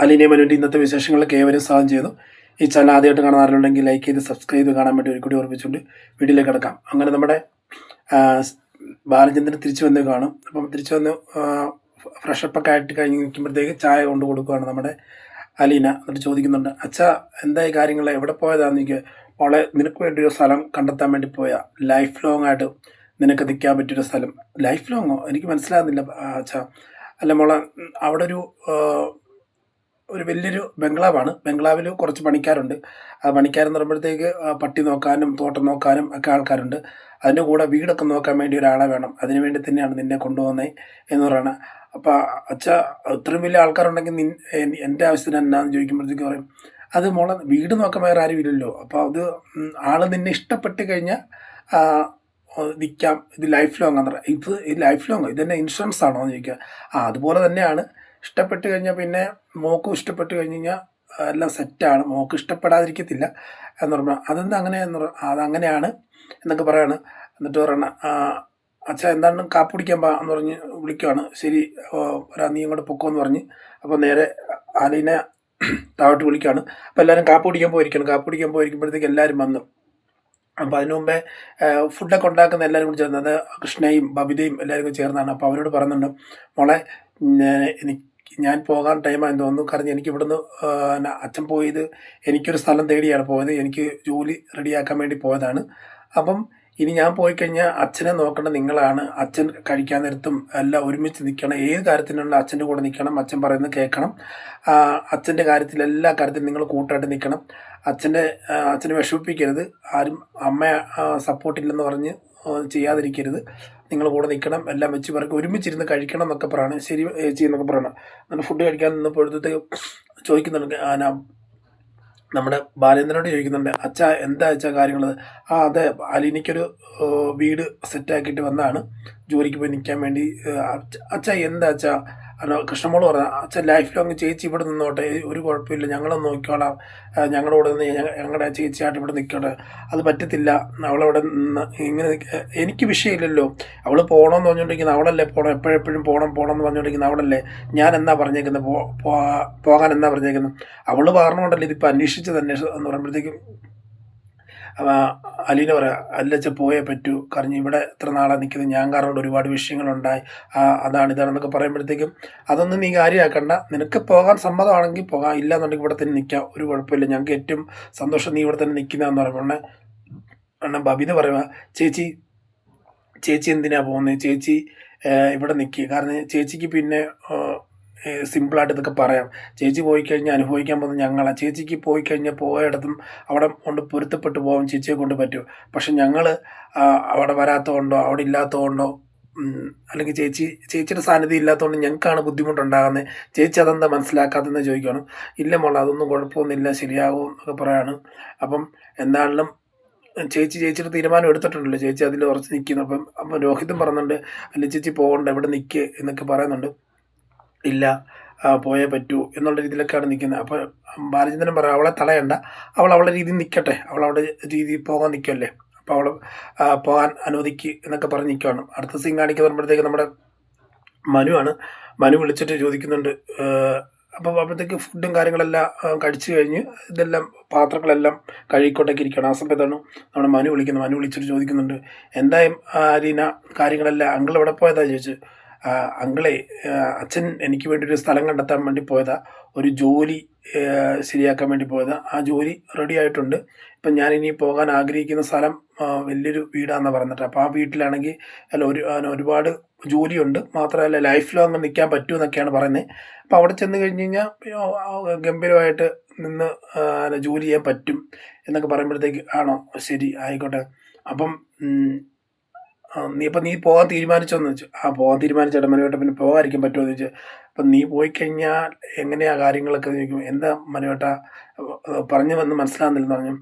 അലീന മനുവിൻ്റെ ഇന്നത്തെ വിശേഷങ്ങളിലേക്ക് ഏവരും സ്വാഗതം ചെയ്യുന്നു. ഈ ചാനൽ ആദ്യമായിട്ട് കാണാറുണ്ടെങ്കിൽ ലൈക്ക് ചെയ്ത് സബ്സ്ക്രൈബ് ചെയ്ത് കാണാൻ വേണ്ടി ഒരു കൂടി ഓർമ്മിച്ചുകൊണ്ട് വീഡിയോയിലേക്ക് കിടക്കാം. അങ്ങനെ നമ്മുടെ ബാലചന്ദ്രൻ തിരിച്ചു വന്ന് കാണും. അപ്പം തിരിച്ചു വന്ന് ഫ്രഷപ്പൊക്കെ ആയിട്ട് കഴിഞ്ഞ് നിൽക്കുമ്പോഴത്തേക്ക് ചായ കൊണ്ട് കൊടുക്കുകയാണ് നമ്മുടെ അലീന. എന്നിട്ട് ചോദിക്കുന്നുണ്ട്, അച്ഛാ എന്തായി കാര്യങ്ങൾ, എവിടെ പോയതാന്ന് എനിക്ക് മോളെ, നിനക്ക് വേണ്ടി ഒരു സ്ഥലം കണ്ടെത്താൻ വേണ്ടി പോയാ, ലൈഫ് ലോങ് ആയിട്ട് നിനക്ക് നിൽക്കാൻ പറ്റിയൊരു സ്ഥലം. Life Longo? എനിക്ക് മനസ്സിലാകുന്നില്ല അച്ഛാ. അല്ല മോളെ, അവിടെ ഒരു വലിയൊരു ബംഗ്ലാവാണ്. ബംഗ്ലാവിൽ കുറച്ച് പണിക്കാരുണ്ട്. ആ പണിക്കാരെന്ന് പറയുമ്പോഴത്തേക്ക് പട്ടി നോക്കാനും തോട്ടം നോക്കാനും ഒക്കെ ആൾക്കാരുണ്ട്. അതിൻ്റെ കൂടെ വീടൊക്കെ നോക്കാൻ വേണ്ടി ഒരാളെ വേണം. അതിനു വേണ്ടി തന്നെയാണ് നിന്നെ കൊണ്ടുപോകുന്നത് എന്ന് പറയണം. അപ്പോൾ അച്ഛാ, ഇത്രയും വലിയ ആൾക്കാരുണ്ടെങ്കിൽ എൻ്റെ ആവശ്യത്തിന് എന്നാന്ന് ചോദിക്കുമ്പോഴത്തേക്ക് പറയും, അത് മോളെ വീട് നോക്കാൻ വേറെ ആരും ഇല്ലല്ലോ. അപ്പോൾ അത് ആൾ നിന്നെ ഇഷ്ടപ്പെട്ട് കഴിഞ്ഞാൽ നിൽക്കാം. ഇത് ലൈഫ് ലോങ് എന്ന് പറയാം. ഇത് ലൈഫ് ലോങ് ഇതെന്നെ ഇൻഷുറൻസ് ആണോ എന്ന് ചോദിക്കുക. അതുപോലെ തന്നെയാണ്. ഇഷ്ടപ്പെട്ട് കഴിഞ്ഞാൽ പിന്നെ മോക്കും ഇഷ്ടപ്പെട്ട് കഴിഞ്ഞ് കഴിഞ്ഞാൽ എല്ലാം സെറ്റാണ്. മോക്ക് ഇഷ്ടപ്പെടാതിരിക്കത്തില്ല എന്ന് പറഞ്ഞാൽ അതെന്താ അങ്ങനെ അതങ്ങനെയാണ് എന്നൊക്കെ പറയാണ്. എന്നിട്ട് പറയണം, അച്ഛാ എന്താണ് കാപ്പി കുടിക്കാൻ എന്ന് പറഞ്ഞ് വിളിക്കുകയാണ്. ശരി നീ ഇങ്ങോട്ട് പൊക്കോന്ന് പറഞ്ഞ് അപ്പോൾ നേരെ അലീനെ താഴോട്ട് വിളിക്കുകയാണ്. അപ്പോൾ എല്ലാവരും കാപ്പി കുടിക്കാൻ പോയിരിക്കുമ്പോഴത്തേക്ക് എല്ലാവരും വന്നു. അപ്പോൾ അതിനു മുമ്പേ ഫുഡൊക്കെ ഉണ്ടാക്കുന്ന എല്ലാവരും കൂടി ചേർന്ന്, അത് കൃഷ്ണയും ബബിതയും എല്ലാവരും കൂടി ചേർന്നാണ്. അപ്പോൾ അവരോട് പറയുന്നുണ്ട്, മോളെ ഞാൻ പോകാൻ ടൈമായെന്ന് തോന്നുന്നു. കാരണം എനിക്ക് ഇവിടുന്ന് അച്ഛൻ പോയത് എനിക്കൊരു സ്ഥലം തേടിയാണ് പോയത്. എനിക്ക് ജോലി റെഡിയാക്കാൻ വേണ്ടി പോയതാണ്. അപ്പം ഇനി ഞാൻ പോയി കഴിഞ്ഞാൽ അച്ഛനെ നോക്കേണ്ട നിങ്ങളാണ്. അച്ഛൻ കഴിക്കാൻ നേരത്തും എല്ലാം ഒരുമിച്ച് നിൽക്കണം. ഏത് കാര്യത്തിനുള്ള അച്ഛൻ്റെ കൂടെ നിൽക്കണം. അച്ഛൻ പറയുന്നത് കേൾക്കണം. അച്ഛൻ്റെ കാര്യത്തിൽ എല്ലാ കാര്യത്തിലും നിങ്ങൾ കൂട്ടായിട്ട് നിൽക്കണം. അച്ഛനെ വിഷമിപ്പിക്കരുത്. ആരും അമ്മ സപ്പോർട്ടില്ലെന്ന് പറഞ്ഞ് ചെയ്യാതിരിക്കരുത്. നിങ്ങൾ കൂടെ നിൽക്കണം. എല്ലാം വെച്ച് പറയും ഒരുമിച്ചിരുന്ന് കഴിക്കണം എന്നൊക്കെ പറയണം. ശരി ചേച്ചി എന്നൊക്കെ പറയണം. എന്നിട്ട് ഫുഡ് കഴിക്കാൻ നിന്നപ്പോഴത്തേക്ക് ചോദിക്കുന്നുണ്ട്, നമ്മുടെ ബാലേന്ദ്രനോട് ചോദിക്കുന്നുണ്ട്, അച്ഛാ എന്താ അച്ഛാ കാര്യങ്ങൾ? അതെ, അലീനയ്ക്കൊരു വീട് സെറ്റാക്കിയിട്ട് വന്നാണ് ജോലിക്ക് പോയി നിൽക്കാൻ വേണ്ടി. അച്ഛാ എന്താ അച്ഛാ? കൃഷ്ണമോള് പറഞ്ഞ, അച്ഛൻ ലൈഫ് ലോങ് ചേച്ചി ഇവിടെ നിന്നോട്ടെ, ഒരു കുഴപ്പമില്ല, ഞങ്ങളൊന്ന് നോക്കിക്കോളാം, ഞങ്ങളുടെ കൂടെ നിന്ന് ഞങ്ങളുടെ ചേച്ചിയായിട്ട് ഇവിടെ നിൽക്കട്ടെ. അത് പറ്റത്തില്ല, അവളവിടെ നിന്ന് ഇങ്ങനെ എനിക്ക് വിഷയമില്ലല്ലോ. അവൾ പോകണമെന്ന് പറഞ്ഞുകൊണ്ടിരിക്കുന്നത് അവളല്ലേ, പോകണം എപ്പോഴെപ്പോഴും പോകണം എന്ന് പറഞ്ഞുകൊണ്ടിരിക്കുന്നത് അവളല്ലേ. ഞാൻ എന്നാ പറഞ്ഞേക്കുന്നത്, പോകാൻ എന്നാ പറഞ്ഞേക്കുന്നത്? അവൾ പറഞ്ഞുകൊണ്ടല്ലേ ഇതിപ്പോൾ അന്വേഷിച്ചത് എന്ന് പറയുമ്പോഴത്തേക്കും അലീന പറയാം, അല്ലച്ച പോയേ പറ്റൂ, കാരണം ഇവിടെ എത്ര നാളാണ് നിൽക്കുന്നത്, ഞാൻ കാരണം കൊണ്ട് ഒരുപാട് വിഷയങ്ങളുണ്ടായി, ഇതാണെന്നൊക്കെ പറയുമ്പോഴത്തേക്കും അതൊന്നും നീ കാര്യമാക്കണ്ട, നിനക്ക് പോകാൻ സമ്മതമാണെങ്കിൽ പോകാം, ഇല്ല എന്നുണ്ടെങ്കിൽ ഇവിടെ തന്നെ നിൽക്കാം, ഒരു കുഴപ്പമില്ല, ഞങ്ങൾക്ക് ഏറ്റവും സന്തോഷം നീ ഇവിടെ തന്നെ നിൽക്കുന്നതെന്ന് പറയുമ്പോൾ ബബിത പറയുക, ചേച്ചി എന്തിനാ പോകുന്നത്, ചേച്ചി ഇവിടെ നിൽക്കുക, കാരണം ചേച്ചിക്ക് പിന്നെ സിമ്പിളായിട്ട് ഇതൊക്കെ പറയാം. ചേച്ചി പോയി കഴിഞ്ഞാൽ അനുഭവിക്കാൻ പോകുന്നത് ഞങ്ങളാണ്. ചേച്ചിക്ക് പോയി കഴിഞ്ഞാൽ പോയിടത്തും അവിടെ കൊണ്ട് പൊരുത്തപ്പെട്ടു പോകാൻ ചേച്ചിയെ കൊണ്ട് പറ്റും. പക്ഷെ ഞങ്ങൾ അവിടെ വരാത്തതുകൊണ്ടോ അവിടെ ഇല്ലാത്തതുകൊണ്ടോ അല്ലെങ്കിൽ ചേച്ചിയുടെ സാന്നിധ്യം ഇല്ലാത്തതുകൊണ്ട് ഞങ്ങൾക്കാണ് ബുദ്ധിമുട്ടുണ്ടാകുന്നത്. ചേച്ചി അതെന്താ മനസ്സിലാക്കാത്തതെന്ന് ചോദിക്കണം. ഇല്ല മോളെ, അതൊന്നും കുഴപ്പമൊന്നുമില്ല, ശരിയാകും എന്നൊക്കെ പറയാണ്. അപ്പം എന്താണെങ്കിലും ചേച്ചിയുടെ തീരുമാനം എടുത്തിട്ടുണ്ടല്ലോ, ചേച്ചി അതിൽ ഉറച്ച് നിൽക്കുന്നു. അപ്പം രോഹിതും പറയുന്നുണ്ട്, അല്ല ചേച്ചി പോകണ്ട, ഇവിടെ നിൽക്കുക എന്നൊക്കെ പറയുന്നുണ്ട്. ഇല്ല, പോയേ പറ്റൂ എന്നുള്ള രീതിയിലൊക്കെയാണ് നിൽക്കുന്നത്. അപ്പോൾ ബാലചന്ദ്രൻ പറയാം, അവളെ തടയണ്ട, അവളുടെ രീതിയിൽ നിൽക്കട്ടെ, അവളവിടെ രീതിയിൽ പോകാൻ നിൽക്കുമല്ലേ, അപ്പോൾ അവൾ പോകാൻ അനുവദിക്കുക എന്നൊക്കെ പറഞ്ഞ് നിൽക്കുകയാണ്. അടുത്ത സീൻ കാണിക്കുമ്പോഴത്തേക്ക് നമ്മുടെ മനു വിളിച്ചിട്ട് ചോദിക്കുന്നുണ്ട്. അപ്പോഴത്തേക്ക് ഫുഡും കാര്യങ്ങളെല്ലാം കഴിച്ചു കഴിഞ്ഞ് ഇതെല്ലാം പാത്രങ്ങളെല്ലാം കഴുകിക്കൊണ്ടൊക്കെ ഇരിക്കണം. ആ സമയത്താണ് നമ്മുടെ മനു വിളിച്ചിട്ട് ചോദിക്കുന്നുണ്ട്, എന്തായാലും അലീന കാര്യങ്ങളെല്ലാം അങ്കിൾ എവിടെ പോയതാ ചോദിച്ചു. അങ്കിളെ, അച്ഛൻ എനിക്ക് വേണ്ടി ഒരു സ്ഥലം കണ്ടെത്താൻ വേണ്ടി പോയതാ, ഒരു ജോലി ശരിയാക്കാൻ വേണ്ടി പോയതാ. ആ ജോലി റെഡി ആയിട്ടുണ്ട്. ഇപ്പം ഞാനിനി പോകാൻ ആഗ്രഹിക്കുന്ന സ്ഥലം വലിയൊരു വീടാണെന്ന് പറഞ്ഞിട്ട്. അപ്പോൾ ആ വീട്ടിലാണെങ്കിൽ ഒരുപാട് ജോലിയുണ്ട്, മാത്രമല്ല ലൈഫ് ലോങ് നിൽക്കാൻ പറ്റുമെന്നൊക്കെയാണ് പറയുന്നത്. അപ്പോൾ അവിടെ ചെന്ന് കഴിഞ്ഞ് കഴിഞ്ഞാൽ ഗംഭീരമായിട്ട് നിന്ന് ജോലി ചെയ്യാൻ പറ്റും എന്നൊക്കെ പറയുമ്പോഴത്തേക്ക്, ആണോ, ശരി ആയിക്കോട്ടെ, അപ്പം നീ പോകാൻ തീരുമാനിച്ചോന്ന് വെച്ചു. പോകാൻ തീരുമാനിച്ചേട്ടാ മനുവേട്ട, പിന്നെ പോകാതിരിക്കാൻ പറ്റുമോ എന്ന് ചോദിച്ചു. അപ്പം നീ പോയി കഴിഞ്ഞാൽ എങ്ങനെയാ കാര്യങ്ങളൊക്കെ ചോദിക്കും. എന്താ മനുവേട്ട പറഞ്ഞു വന്ന് മനസ്സിലാകുന്നില്ലെന്ന് പറഞ്ഞു.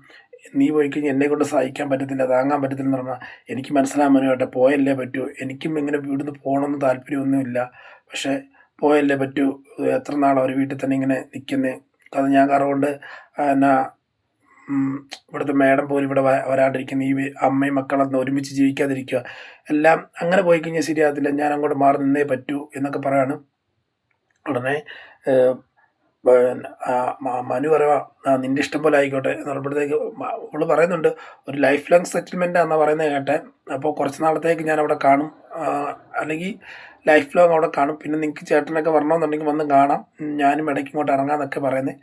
നീ പോയി കഴിഞ്ഞാൽ എന്നെ കൊണ്ട് സഹിക്കാൻ പറ്റത്തില്ല, താങ്ങാൻ പറ്റത്തില്ലെന്ന് പറഞ്ഞാൽ എനിക്ക് മനസ്സിലാകാൻ മനുവേട്ട, പോയല്ലേ പറ്റൂ, എനിക്കും ഇങ്ങനെ ഇവിടുന്ന് പോകണമെന്ന് താല്പര്യമൊന്നുമില്ല, പക്ഷേ പോയല്ലേ പറ്റൂ, എത്ര നാളോ ഒരു വീട്ടിൽ തന്നെ ഇങ്ങനെ നിൽക്കുന്നത്, അത് ഞാൻ കാരണം കൊണ്ട് ഇവിടുത്തെ മേഡം പോലും ഇവിടെ വരാണ്ടിരിക്കുന്ന, ഈ അമ്മയും മക്കളൊന്നും ഒരുമിച്ച് ജീവിക്കാതിരിക്കുക, എല്ലാം അങ്ങനെ പോയി കഴിഞ്ഞാൽ ശരിയാകത്തില്ല, ഞാൻ അങ്ങോട്ട് മാറി നിന്നേ പറ്റൂ എന്നൊക്കെ പറയാണ്. ഉടനെ മനു പറയുക നിൻ്റെ ഇഷ്ടം പോലെ ആയിക്കോട്ടെ എന്ന് പറയുമ്പോഴത്തേക്ക് അവള് പറയുന്നുണ്ട് ഒരു ലൈഫ് ലോങ് സെറ്റിൽമെൻ്റ് എന്നാണ് പറയുന്നത് കേട്ടെ. അപ്പോൾ കുറച്ച് നാളത്തേക്ക് ഞാൻ അവിടെ കാണും, അല്ലെങ്കിൽ ലൈഫ് ലോങ് അവിടെ കാണും. പിന്നെ നിങ്ങൾക്ക് ചേട്ടനൊക്കെ വരണമെന്നുണ്ടെങ്കിൽ വന്ന് കാണാം, ഞാനും ഇടയ്ക്ക് ഇങ്ങോട്ട് ഇറങ്ങാമെന്നൊക്കെ പറയുന്നത്.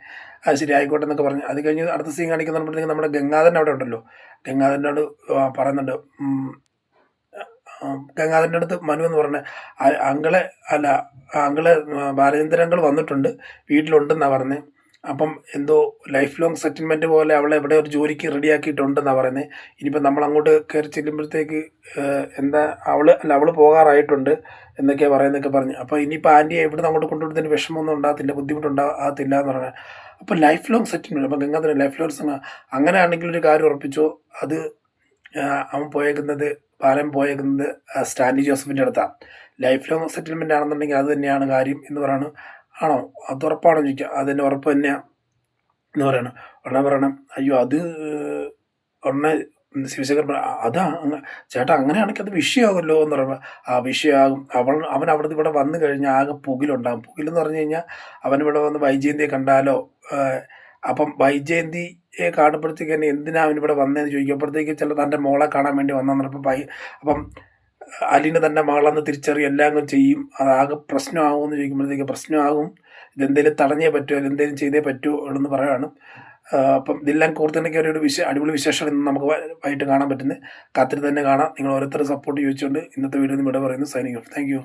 അത് ശരി ആയിക്കോട്ടെ എന്നൊക്കെ പറഞ്ഞു. അത് കഴിഞ്ഞ് അടുത്ത സീൻ കാണിക്കുമ്പോഴത്തേക്ക് നമ്മുടെ ഗംഗാധരൻ അവിടെ ഉണ്ടല്ലോ, ഗംഗാധരനോട് പറയുന്നുണ്ട്, ഗംഗാധരൻ്റെ അടുത്ത് മനു എന്ന് പറഞ്ഞ അങ്കിളെ അല്ല അങ്കിള് ബാലചന്ദ്രൻ അങ്കിൾ വന്നിട്ടുണ്ട്, വീട്ടിലുണ്ടെന്നാണ് പറഞ്ഞത്. അപ്പം എന്തോ ലൈഫ് ലോങ് സെറ്റിൽമെൻറ്റ് പോലെ അവളെ എവിടെ ഒരു ജോലിക്ക് റെഡിയാക്കിയിട്ടുണ്ടെന്നാണ് പറയുന്നത്. ഇനിയിപ്പോൾ നമ്മൾ അങ്ങോട്ട് കയറി ചെല്ലുമ്പോഴത്തേക്ക് എന്താ അവൾ പോകാറായിട്ടുണ്ട് എന്നൊക്കെയാണ് പറയുന്നതൊക്കെ പറഞ്ഞു. അപ്പോൾ ഇനിയിപ്പോൾ ആൻറ്റിയെ ഇവിടുന്ന് അങ്ങോട്ട് കൊണ്ടുവിടുന്നതിന് വിഷമമൊന്നും ഉണ്ടാകത്തില്ല, ബുദ്ധിമുട്ടുണ്ടാകത്തില്ല എന്ന് പറഞ്ഞാൽ. അപ്പോൾ ലൈഫ് ലോങ് സെറ്റിൽമെൻറ്റ്, അപ്പോൾ ഗംഗാധരൻ ലൈഫ് ലോങ് അങ്ങനെയാണെങ്കിൽ ഒരു കാര്യം ഉറപ്പിച്ചോ, അത് അവൻ പോയേക്കുന്നത് ബാലൻ പോയേക്കുന്നത് സ്റ്റാൻലി ജോസഫിൻ്റെ അടുത്താണ്. ലൈഫ് ലോങ് സെറ്റിൽമെൻ്റ് ആണെന്നുണ്ടെങ്കിൽ അത് തന്നെയാണ് കാര്യം എന്ന് പറയുന്നു. ആണോ, അത് ഉറപ്പാണോ ചോദിക്കുക. അതിൻ്റെ ഉറപ്പ് തന്നെയാണ് എന്ന് പറയണം. ഉടനെ പറയണം, അയ്യോ അത് ഉടനെ ശിവശങ്കർ അതാ ചേട്ടാ അങ്ങനെയാണെങ്കിൽ അത് വിഷയമാകുമല്ലോ എന്ന് പറയുമ്പോൾ ആ വിഷയമാകും. അവൻ അവിടുന്ന് ഇവിടെ വന്നു കഴിഞ്ഞാൽ ആകെ പുകിലുണ്ടാകും. പുകിലെന്ന് പറഞ്ഞു കഴിഞ്ഞാൽ അവനിവിടെ വന്ന് വൈജയന്തിയെ കണ്ടാലോ, അപ്പം വൈജയന്തിയെ കാണുമ്പോഴത്തേക്ക് തന്നെ എന്തിനാ അവനിവിടെ വന്നതെന്ന് ചോദിക്കുമ്പോഴത്തേക്ക് ചില തൻ്റെ മോളെ കാണാൻ വേണ്ടി വന്നെന്ന് അപ്പം അലീന തൻ്റെ മകളെന്ന് തിരിച്ചറിയും, എല്ലാം ചെയ്യും. അതാകെ പ്രശ്നമാകുമെന്ന് ചോദിക്കുമ്പോഴത്തേക്ക് പ്രശ്നമാകും, ഇതെന്തെങ്കിലും തടഞ്ഞേ പറ്റുമോ, എന്തെങ്കിലും ചെയ്തേ പറ്റുമോ എന്ന് പറയുകയാണ്. അപ്പം ദില്ലാൻ കോർത്തിണയ്ക്ക് ഒരു അടിപൊളി വിശേഷം ഇന്ന് നമുക്ക് വൈകിട്ട് കാണാൻ പറ്റുന്നത്. കാത്തിരി തന്നെ കാണാം. നിങ്ങൾ ഓരോരുത്തരും സപ്പോർട്ട് ചോദിച്ചുകൊണ്ട് ഇന്നത്തെ വീഡിയോ വിട പറയുന്നു. Signing off. Thank you.